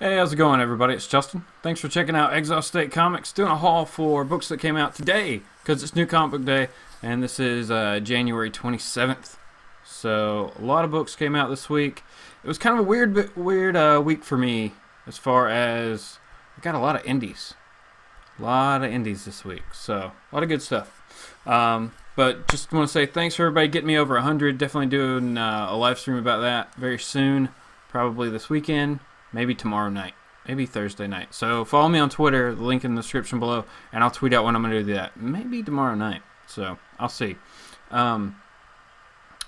Hey, how's it going, everybody? It's Justin. Thanks for checking out Exile State Comics. Doing a haul for books that came out today because it's New Comic Book Day, and this is January 27th. So a lot of books came out this week. It was kind of a weird week for me as far as I got a lot of indies. A lot of indies this week, so a lot of good stuff. But just want to say thanks for everybody getting me over 100. Definitely doing a live stream about that very soon, probably this weekend. Maybe tomorrow night. Maybe Thursday night. So follow me on Twitter. The link in the description below. And I'll tweet out when I'm going to do that. Maybe tomorrow night. So I'll see.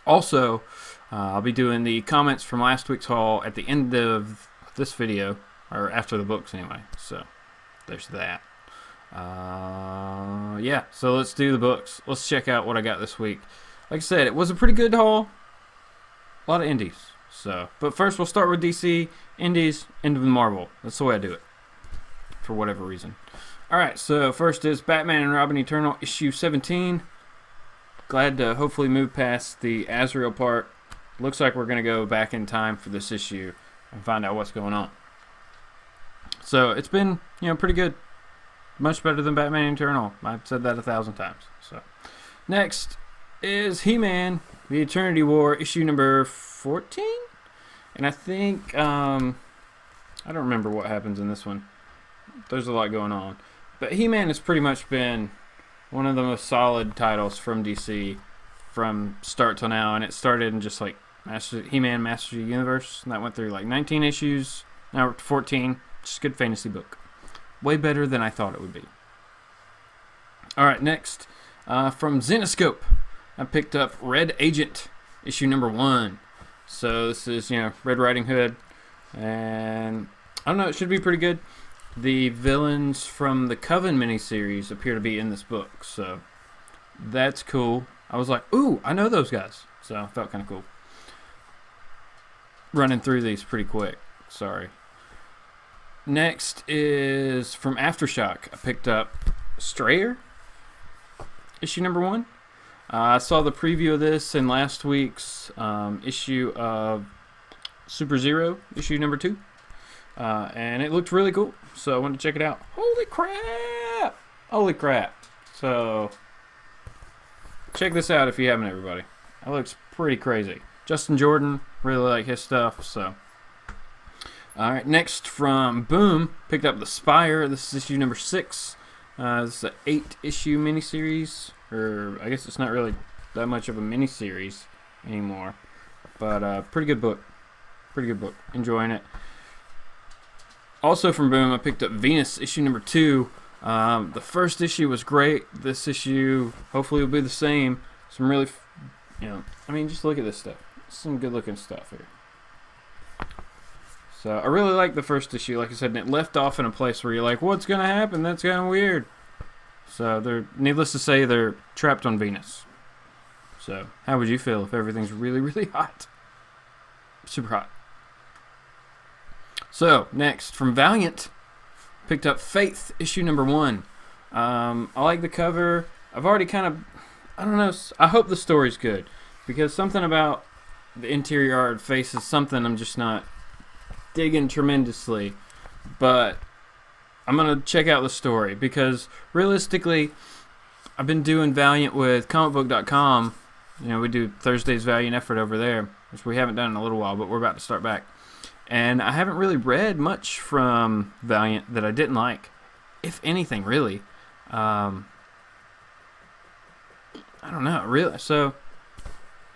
Also, I'll be doing the comments from last week's haul at the end of this video. Or after the books anyway. So there's that. Yeah. So let's do the books. Let's check out what I got this week. Like I said, it was a pretty good haul. A lot of indies. So, but first we'll start with DC, Indies, end with Marvel. That's the way I do it, for whatever reason. Alright, so first is Batman and Robin Eternal, issue 17. Glad to hopefully move past the Azrael part. Looks like we're going to go back in time for this issue and find out what's going on. So, it's been, pretty good. Much better than Batman Eternal. I've said that 1,000 times. So, next is He-Man, The Eternity War, issue number 14? And I think, I don't remember what happens in this one. There's a lot going on. But He-Man has pretty much been one of the most solid titles from DC from start till now. And it started in just like He-Man Masters of the Universe. And that went through like 19 issues. Now we're up to 14. Just a good fantasy book. Way better than I thought it would be. Alright, next. From Zenescope, I picked up Red Agent, issue number 1. So this is, Red Riding Hood, and I don't know, it should be pretty good. The villains from the Coven miniseries appear to be in this book, so that's cool. I was like, ooh, I know those guys, so it felt kind of cool. Running through these pretty quick, sorry. Next is from Aftershock. I picked up Strayer, issue number 1. I saw the preview of this in last week's issue of Super Zero, issue number 2. And it looked really cool, so I wanted to check it out. Holy crap! Holy crap. So, check this out if you haven't, everybody. That looks pretty crazy. Justin Jordan, really like his stuff, so. Alright, next from Boom, picked up The Spire. This is issue number 6. This is an 8-issue miniseries. Or I guess it's not really that much of a miniseries anymore, but pretty good book. Pretty good book. Enjoying it. Also from Boom, I picked up Venus, issue number 2. The first issue was great. This issue hopefully will be the same. Some really, just look at this stuff. Some good looking stuff here. So I really like the first issue, like I said, and it left off in a place where you're like, what's going to happen? That's kind of weird. So needless to say, they're trapped on Venus. So how would you feel if everything's really, really hot? Super hot. So next, from Valiant, picked up Faith, issue number 1. I like the cover. I've already I don't know, I hope the story's good. Because something about the interior art Faith is something I'm just not digging tremendously. But I'm going to check out the story because realistically, I've been doing Valiant with comicbook.com. We do Thursday's Valiant Effort over there, which we haven't done in a little while, but we're about to start back. And I haven't really read much from Valiant that I didn't like, if anything, really. I don't know, really. So,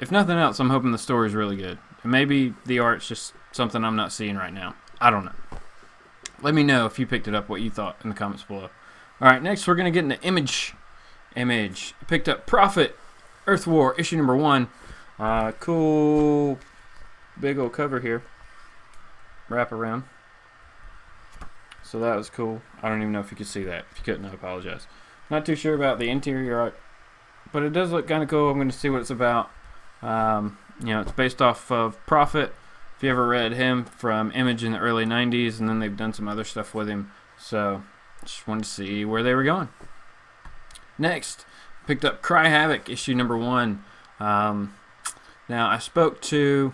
if nothing else, I'm hoping the story's really good. And maybe the art's just something I'm not seeing right now. I don't know. Let me know if you picked it up, what you thought in the comments below. Alright, next we're going to get into Image. I picked up Prophet, Earth War, issue number 1. Cool big old cover here. Wrap around. So that was cool. I don't even know if you could see that. If you couldn't, I apologize. Not too sure about the interior art, but it does look kind of cool. I'm going to see what it's about. It's based off of Prophet. If you ever read him from Image in the early 90s, and then they've done some other stuff with him. So, just wanted to see where they were going. Next, picked up Cry Havoc, issue number 1. Now, I spoke to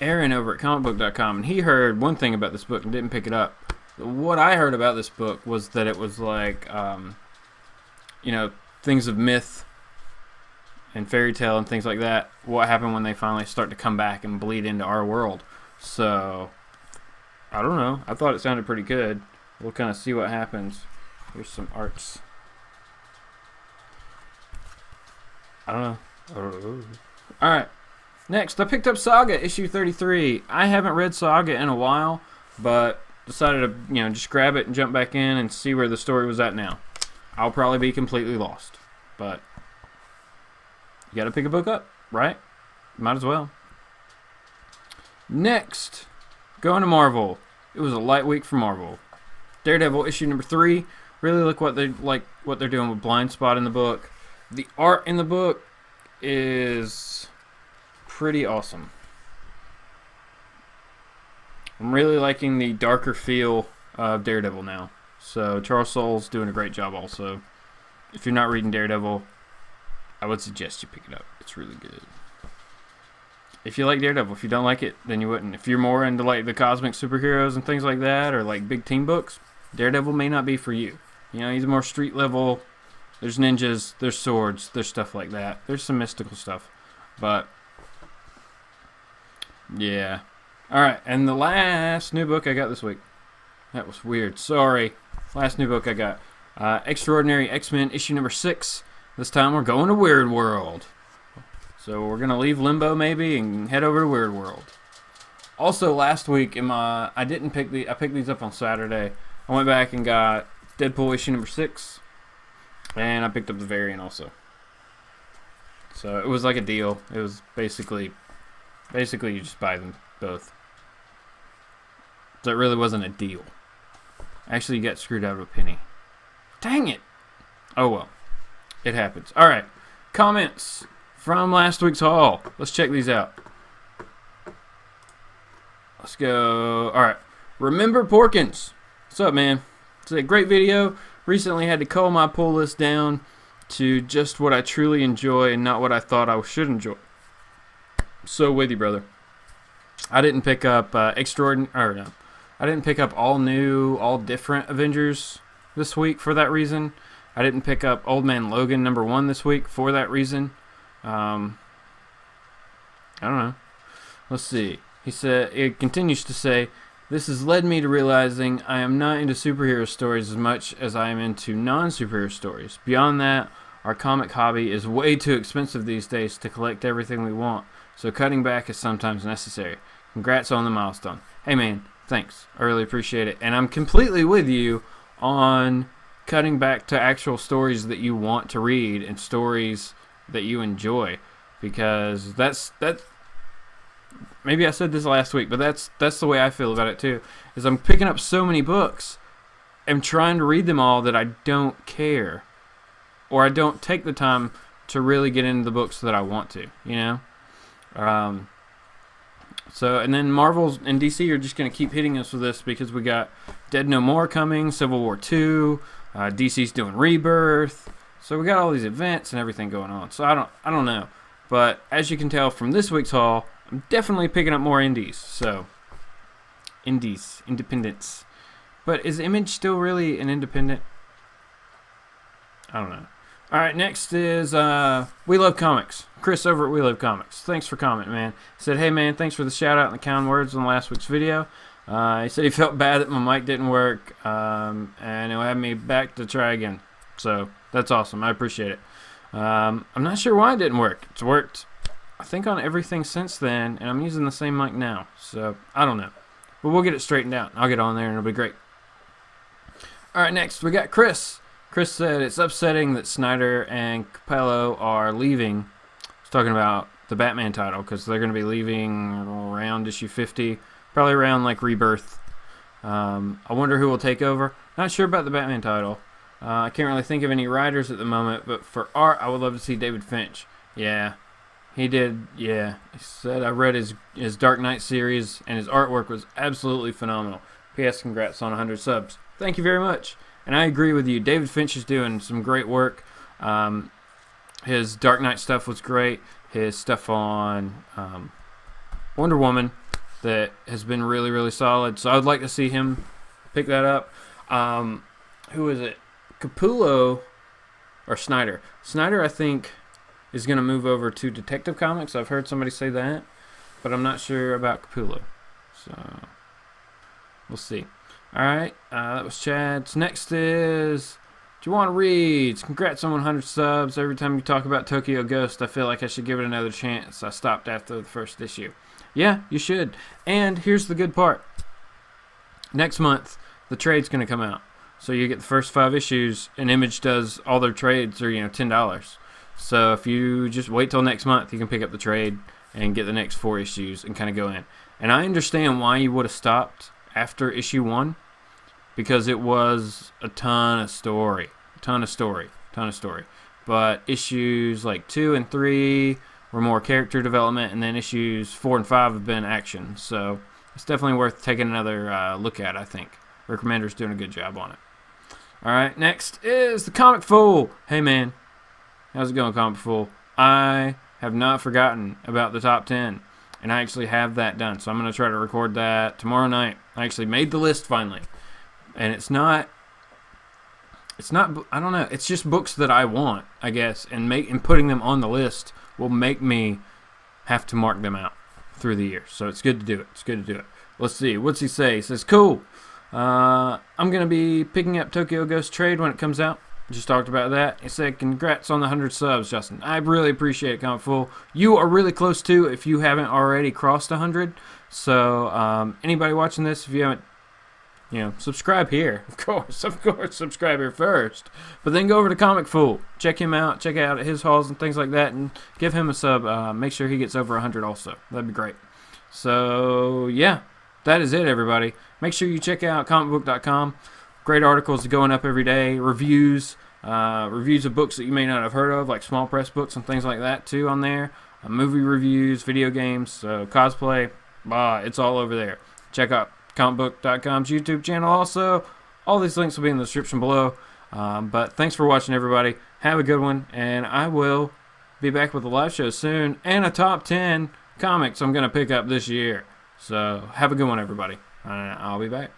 Aaron over at comicbook.com, and he heard one thing about this book and didn't pick it up. What I heard about this book was that it was like, things of myth and fairy tale and things like that. What happened when they finally start to come back and bleed into our world. So, I don't know. I thought it sounded pretty good. We'll kind of see what happens. Here's some arts. I don't know. Alright. Next, I picked up Saga issue 33. I haven't read Saga in a while, but decided to, just grab it and jump back in and see where the story was at now. I'll probably be completely lost, but you gotta pick a book up, right? Might as well. Next, going to Marvel. It was a light week for Marvel. Daredevil issue number 3. Really look what they're doing with Blind Spot in the book. The art in the book is pretty awesome. I'm really liking the darker feel of Daredevil now. So Charles Soule's doing a great job also. If you're not reading Daredevil, I would suggest you pick it up. It's really good. If you like Daredevil, if you don't like it, then you wouldn't. If you're more into like the cosmic superheroes and things like that, or like big team books, Daredevil may not be for you. He's more street level. There's ninjas, there's swords, there's stuff like that. There's some mystical stuff. But, yeah. Alright, and the last new book I got this week. That was weird. Sorry. Last new book I got. Extraordinary X-Men issue number 6. This time we're going to Weird World. So we're going to leave Limbo maybe and head over to Weird World. Also last week, I picked these up on Saturday. I went back and got Deadpool issue number 6. And I picked up the variant also. So it was like a deal. It was basically you just buy them both. So it really wasn't a deal. Actually, you got screwed out of a penny. Dang it! Oh well. It happens. Alright. Comments from last week's haul. Let's check these out. Let's go. Alright. Remember Porkins. What's up, man? It's a great video. Recently had to cull my pull list down to just what I truly enjoy and not what I thought I should enjoy. So with you, brother. I didn't pick up I didn't pick up all new, all different Avengers this week for that reason. I didn't pick up Old Man Logan number 1 this week for that reason. I don't know. Let's see. It continues to say, this has led me to realizing I am not into superhero stories as much as I am into non-superhero stories. Beyond that, our comic hobby is way too expensive these days to collect everything we want, so cutting back is sometimes necessary. Congrats on the milestone. Hey man, thanks. I really appreciate it. And I'm completely with you on cutting back to actual stories that you want to read and stories that you enjoy, because that's maybe I said this last week, but that's the way I feel about it too. Is I'm picking up so many books and trying to read them all that I don't care, or I don't take the time to really get into the books that I want to. So, and then Marvel and DC are just going to keep hitting us with this because we got Dead No More coming, Civil War 2, DC's doing Rebirth. So we got all these events and everything going on. So I don't know. But as you can tell from this week's haul, I'm definitely picking up more indies. So, independents. But is Image still really an independent? I don't know. Alright, next is We Love Comics. Chris over at We Love Comics. Thanks for commenting, man. He said, hey man, thanks for the shout out and the kind words on last week's video. He said he felt bad that my mic didn't work, and he'll have me back to try again. So, that's awesome. I appreciate it. I'm not sure why it didn't work. It's worked, I think, on everything since then, and I'm using the same mic now. So, I don't know. But we'll get it straightened out. I'll get on there and it'll be great. Alright, next we got Chris. Chris said it's upsetting that Snyder and Capello are leaving. He's talking about the Batman title because they're going to be leaving around issue 50, probably around like Rebirth. I wonder who will take over. Not sure about the Batman title. I can't really think of any writers at the moment, but for art, I would love to see David Finch. Yeah, he did. Yeah, he said I read his Dark Knight series, and his artwork was absolutely phenomenal. P.S. Congrats on 100 subs. Thank you very much. And I agree with you. David Finch is doing some great work. His Dark Knight stuff was great. His stuff on Wonder Woman that has been really, really solid. So I'd like to see him pick that up. Who is it? Capullo or Snyder? Snyder, I think, is going to move over to Detective Comics. I've heard somebody say that, but I'm not sure about Capullo. So we'll see. All right, that was Chad's. Next is Juwan Reeds. Congrats on 100 subs. Every time you talk about Tokyo Ghost, I feel like I should give it another chance. I stopped after the first issue. Yeah, you should. And here's the good part. Next month, the trade's going to come out. So you get the first 5 issues, and Image does all their trades are, $10. So if you just wait till next month, you can pick up the trade and get the next 4 issues and kind of go in. And I understand why you would have stopped after issue 1, because it was a ton of story. But issues like 2 and 3 were more character development, and then issues 4 and 5 have been action. So it's definitely worth taking another look at, I think. Rick Remender's doing a good job on it. All right, next is the Comic Fool. Hey, man. How's it going, Comic Fool? I have not forgotten about the top 10, and I actually have that done. So I'm going to try to record that tomorrow night. I actually made the list finally. And it's not, I don't know, it's just books that I want, I guess, and putting them on the list will make me have to mark them out through the year. So it's good to do it. Let's see, what's he say? He says, cool. I'm going to be picking up Tokyo Ghost Trade when it comes out. Just talked about that. He said, congrats on the 100 subs, Justin. I really appreciate it, Comic Fool. You are really close to, if you haven't already crossed 100. So anybody watching this, if you haven't, subscribe here. Of course, subscribe here first. But then go over to Comic Fool. Check him out. Check out his hauls and things like that. And give him a sub. Make sure he gets over 100 also. That'd be great. So, yeah. That is it, everybody. Make sure you check out comicbook.com. Great articles going up every day. Reviews. Reviews of books that you may not have heard of, like small press books and things like that, too, on there. Movie reviews, video games, cosplay. It's all over there. Check out comicbook.com's YouTube channel also. All these links will be in the description below. But thanks for watching, everybody. Have a good one, and I will be back with a live show soon and a top 10 comics I'm going to pick up this year. So have a good one, everybody. I'll be back.